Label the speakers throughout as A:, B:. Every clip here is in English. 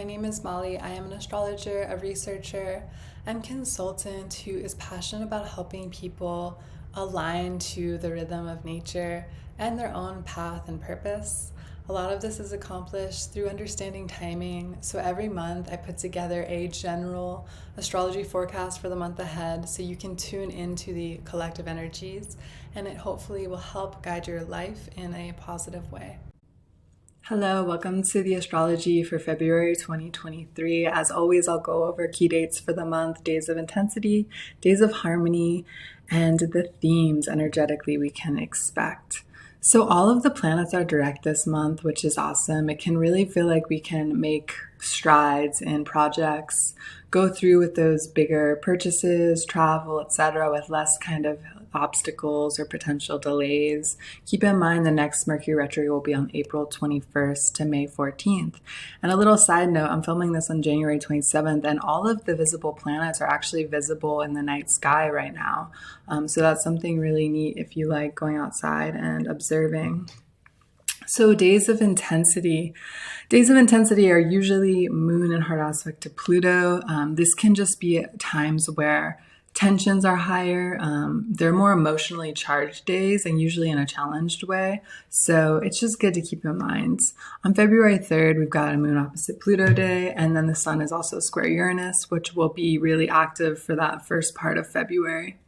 A: name is Molly. I am an astrologer, a researcher, and consultant who is passionate about helping people align to the rhythm of nature and their own path and purpose. A lot of this is accomplished through understanding timing. So every month I put together a general astrology forecast for the month ahead so you can tune into the collective energies, and it hopefully will help guide your life in a positive way. Hello, welcome to the astrology for February 2023. As always, I'll go over key dates for the month, days of intensity, days of harmony, and the themes energetically we can expect. So all of the planets are direct this month, which is awesome. It can really feel like we can make strides in projects, go through with those bigger purchases, travel, etc., with less kind of obstacles or potential delays. Keep in mind the next Mercury retrograde will be on April 21st to May 14th. And a little side note, I'm filming this on January 27th, and all of the visible planets are actually visible in the night sky right now. So that's something really neat if you like going outside and observing. So days of intensity. Days of intensity are usually moon in hard aspect to Pluto. This can just be times where tensions are higher. They're more emotionally charged days and usually in a challenged way. So it's just good to keep in mind. On February 3rd, we've got a moon opposite Pluto day, and then the sun is also square Uranus, which will be really active for that first part of February.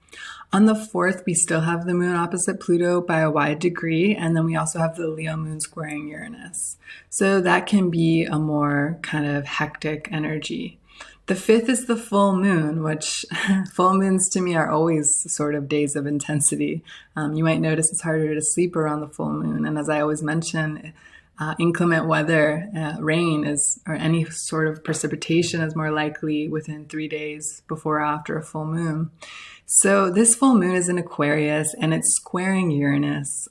A: On the 4th, we still have the moon opposite Pluto by a wide degree, and then we also have the Leo moon squaring Uranus. So that can be a more kind of hectic energy. The 5th is the full moon, which full moons to me are always sort of days of intensity. You might notice it's harder to sleep around the full moon. And as I always mention, inclement weather, rain or any sort of precipitation is more likely within 3 days before or after a full moon. So this full moon is in Aquarius and it's squaring Uranus.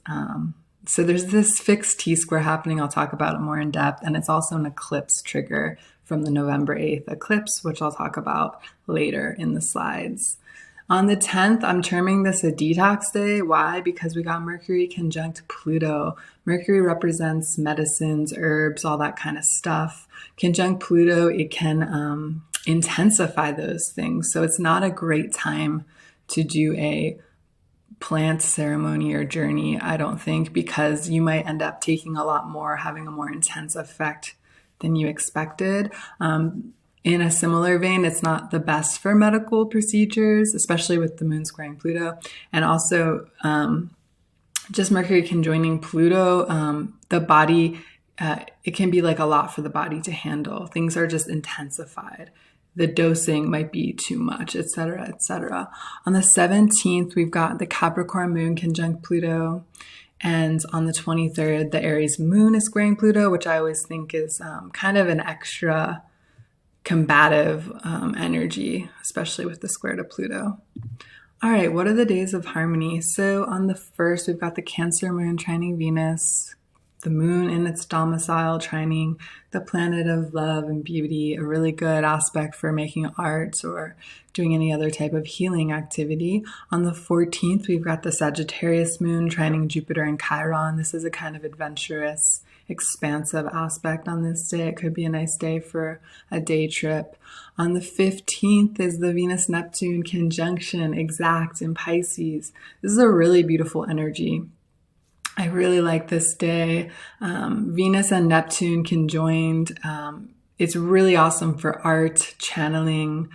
A: So there's this fixed T-square happening. I'll talk about it more in depth. And it's also an eclipse trigger from the November 8th eclipse, which I'll talk about later in the slides. On the 10th, I'm terming this a detox day. Why? Because we got Mercury conjunct Pluto. Mercury represents medicines, herbs, all that kind of stuff. Conjunct Pluto, it can intensify those things. So it's not a great time to do a plant ceremony or journey, I don't think, because you might end up taking a lot more, having a more intense effect than you expected. In a similar vein, it's not the best for medical procedures, especially with the moon squaring Pluto. And also, just Mercury conjoining Pluto, the body, it can be like a lot for the body to handle. Things are just intensified. The dosing might be too much, etc., etc. On the 17th, we've got the Capricorn moon conjunct Pluto. And on the 23rd, the Aries moon is squaring Pluto, which I always think is kind of an extra combative energy, especially with the square to Pluto. All right, what are the days of harmony? So on the 1st, we've got the Cancer moon trining Venus, the moon in its domicile trining the planet of love and beauty, a really good aspect for making art or doing any other type of healing activity. On the 14th, we've got the Sagittarius moon trining Jupiter and Chiron. This is a kind of adventurous, expansive aspect on this day. It could be a nice day for a day trip. On the 15th is the Venus-Neptune conjunction exact in Pisces. This is a really beautiful energy. I really like this day. Venus and Neptune conjoined. It's really awesome for art, channeling,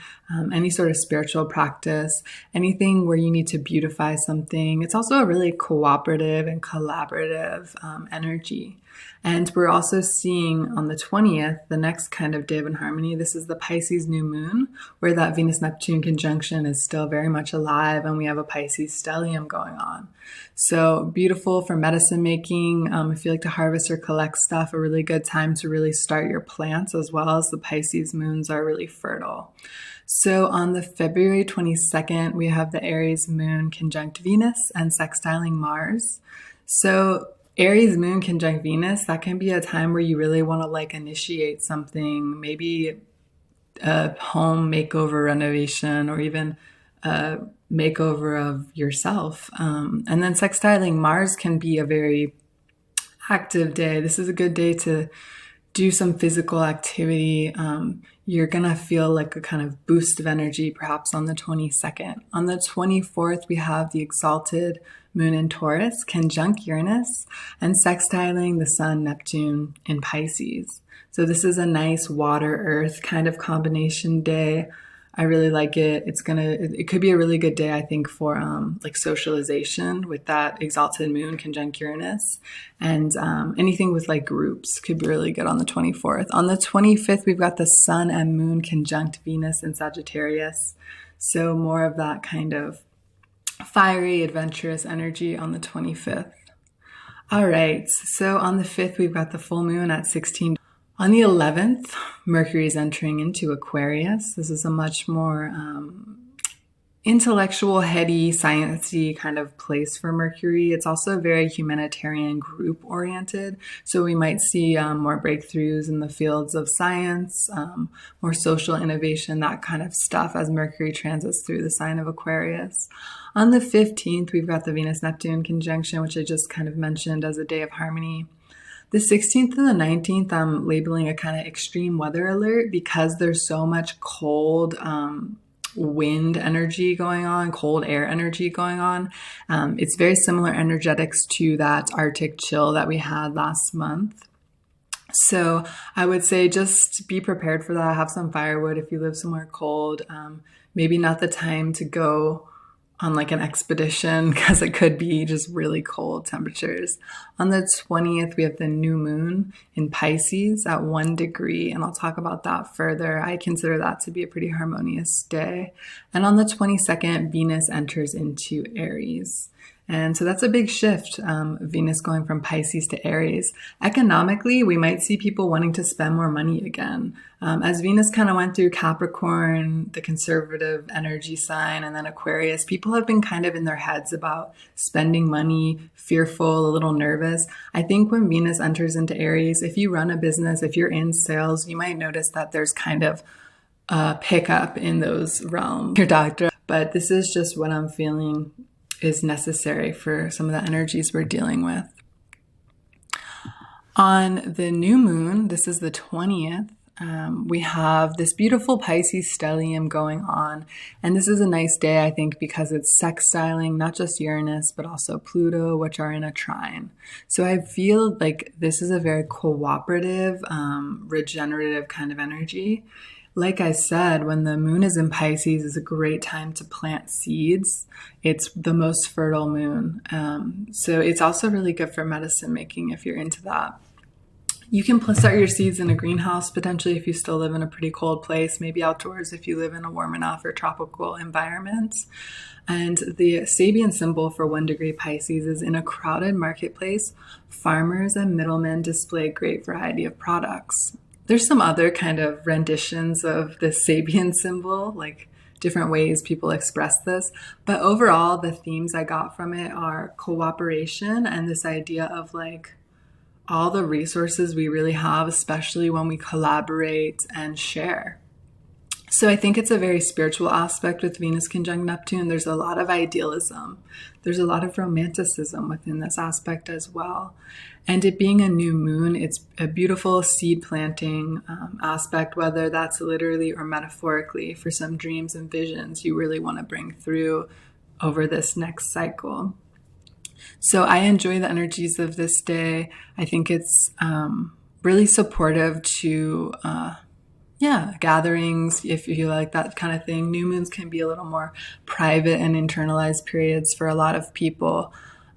A: any sort of spiritual practice, anything where you need to beautify something. It's also a really cooperative and collaborative energy. And we're also seeing on the 20th, the next kind of day of harmony. This is the Pisces new moon, where that Venus-Neptune conjunction is still very much alive, and we have a Pisces stellium going on. So beautiful for medicine making. If you like to harvest or collect stuff, a really good time to really start your plants, as well as the Pisces moons are really fertile. So on the February 22nd, we have the Aries moon conjunct Venus and sextiling Mars. So Aries moon conjunct Venus, that can be a time where you really want to like initiate something, maybe a home makeover renovation or even a makeover of yourself. And then sextiling Mars can be a very active day. This is a good day to do some physical activity, you're going to feel like a kind of boost of energy perhaps on the 22nd. On the 24th, we have the exalted moon in Taurus, conjunct Uranus, and sextiling the sun, Neptune in Pisces. So this is a nice water-earth kind of combination day. I really like it. It could be a really good day, I think, for like socialization with that exalted moon conjunct Uranus, and anything with like groups could be really good on the 24th. On the 25th, we've got the sun and moon conjunct Venus in Sagittarius. So more of that kind of fiery, adventurous energy on the 25th. All right. So on the 5th, we've got the full moon at 16. On the 11th, Mercury is entering into Aquarius. This is a much more intellectual, heady, sciencey kind of place for Mercury. It's also very humanitarian, group-oriented. So we might see more breakthroughs in the fields of science, more social innovation, that kind of stuff as Mercury transits through the sign of Aquarius. On the 15th, we've got the Venus-Neptune conjunction, which I just kind of mentioned as a day of harmony. The 16th and the 19th, I'm labeling a kind of extreme weather alert because there's so much cold wind energy going on, cold air energy going on. It's very similar energetics to that Arctic chill that we had last month. So I would say just be prepared for that. Have some firewood if you live somewhere cold. Maybe not the time to go on like an expedition because it could be just really cold temperatures. On the 20th, we have the new moon in Pisces at 1 degree, and I'll talk about that further. I consider that to be a pretty harmonious day. And on the 22nd, Venus enters into Aries. And so that's a big shift, Venus going from Pisces to Aries. Economically, we might see people wanting to spend more money again. As Venus kind of went through Capricorn, the conservative energy sign, and then Aquarius, people have been kind of in their heads about spending money, fearful, a little nervous. I think when Venus enters into Aries, if you run a business, if you're in sales, you might notice that there's kind of a pickup in those realms. Your doctor, but this is just what I'm feeling is necessary for some of the energies we're dealing with. On the new moon, this is the 20th, we have this beautiful Pisces stellium going on. And this is a nice day, I think, because it's sextiling not just Uranus, but also Pluto, which are in a trine. So I feel like this is a very cooperative, regenerative kind of energy. Like I said, when the moon is in Pisces, is a great time to plant seeds. It's the most fertile moon. So it's also really good for medicine making if you're into that. You can start your seeds in a greenhouse, potentially if you still live in a pretty cold place, maybe outdoors if you live in a warm enough or tropical environment. And the Sabian symbol for 1 degree Pisces is in a crowded marketplace, farmers and middlemen display a great variety of products. There's some other kind of renditions of the Sabian symbol, like different ways people express this. But overall, the themes I got from it are cooperation and this idea of like all the resources we really have, especially when we collaborate and share. So I think it's a very spiritual aspect with Venus conjunct Neptune. There's a lot of idealism. There's a lot of romanticism within this aspect as well. And it being a new moon, it's a beautiful seed planting aspect, whether that's literally or metaphorically, for some dreams and visions you really want to bring through over this next cycle. So I enjoy the energies of this day. I think it's really supportive to gatherings, if you like that kind of thing. New moons can be a little more private and internalized periods for a lot of people.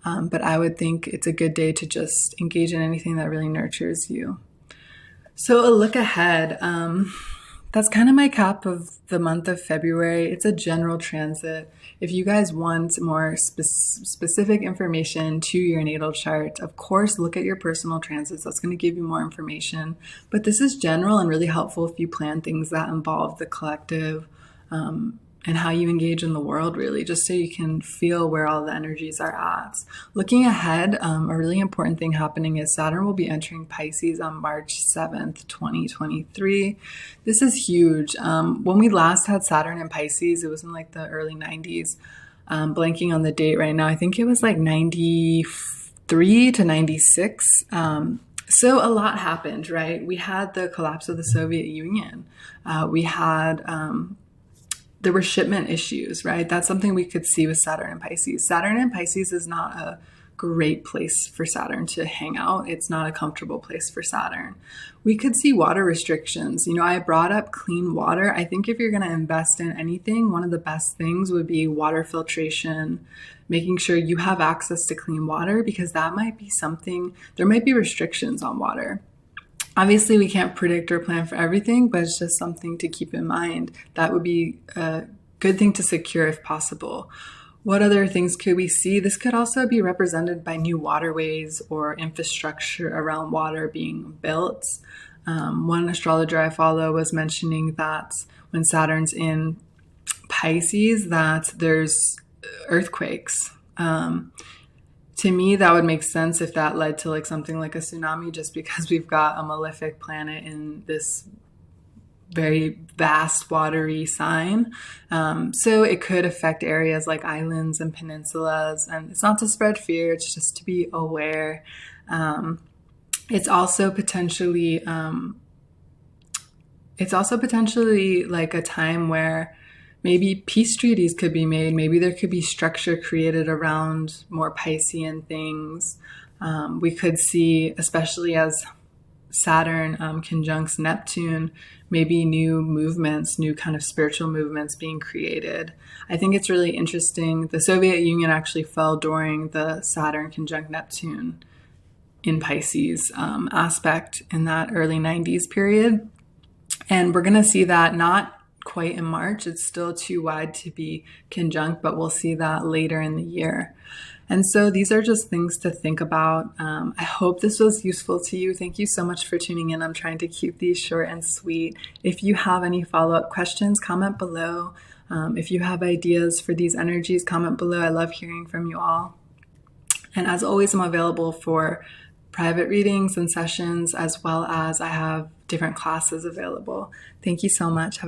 A: But I would think it's a good day to just engage in anything that really nurtures you. So a look ahead. That's kind of my cap of the month of February. It's a general transit. If you guys want more specific information to your natal chart, of course, look at your personal transits. That's going to give you more information. But this is general and really helpful if you plan things that involve the collective and how you engage in the world, really, just so you can feel where all the energies are at. Looking ahead, a really important thing happening is Saturn will be entering Pisces on March 7th, 2023. This is huge. When we last had Saturn in Pisces, it was in like the early 90s. Blanking on the date right now. I think it was like 93 to 96. So a lot happened, right? We had the collapse of the Soviet Union. We had there were shipment issues, right? That's something we could see with Saturn and Pisces. Saturn and Pisces is not a great place for Saturn to hang out. It's not a comfortable place for Saturn. We could see water restrictions. You know, I brought up clean water. I think if you're going to invest in anything, one of the best things would be water filtration, making sure you have access to clean water, because that might be something, there might be restrictions on water. Obviously, we can't predict or plan for everything, but it's just something to keep in mind. That would be a good thing to secure if possible. What other things could we see? This could also be represented by new waterways or infrastructure around water being built. One astrologer I follow was mentioning that when Saturn's in Pisces, that there's earthquakes. To me, that would make sense if that led to like something like a tsunami, just because we've got a malefic planet in this very vast watery sign. So it could affect areas like islands and peninsulas. And it's not to spread fear, it's just to be aware. It's also potentially like a time where maybe peace treaties could be made. Maybe there could be structure created around more Piscean things. We could see, especially as Saturn conjuncts Neptune, maybe new movements, new kind of spiritual movements being created. I think it's really interesting. The Soviet Union actually fell during the Saturn conjunct Neptune in Pisces aspect in that early 90s period. And we're going to see that not quite in March. It's still too wide to be conjunct, but we'll see that later in the year. And so these are just things to think about. I hope this was useful to you. Thank you so much for tuning in. I'm trying to keep these short and sweet. If you have any follow-up questions, comment below. If you have ideas for these energies, comment below. I love hearing from you all. And as always, I'm available for private readings and sessions, as well as I have different classes available. Thank you so much. Have a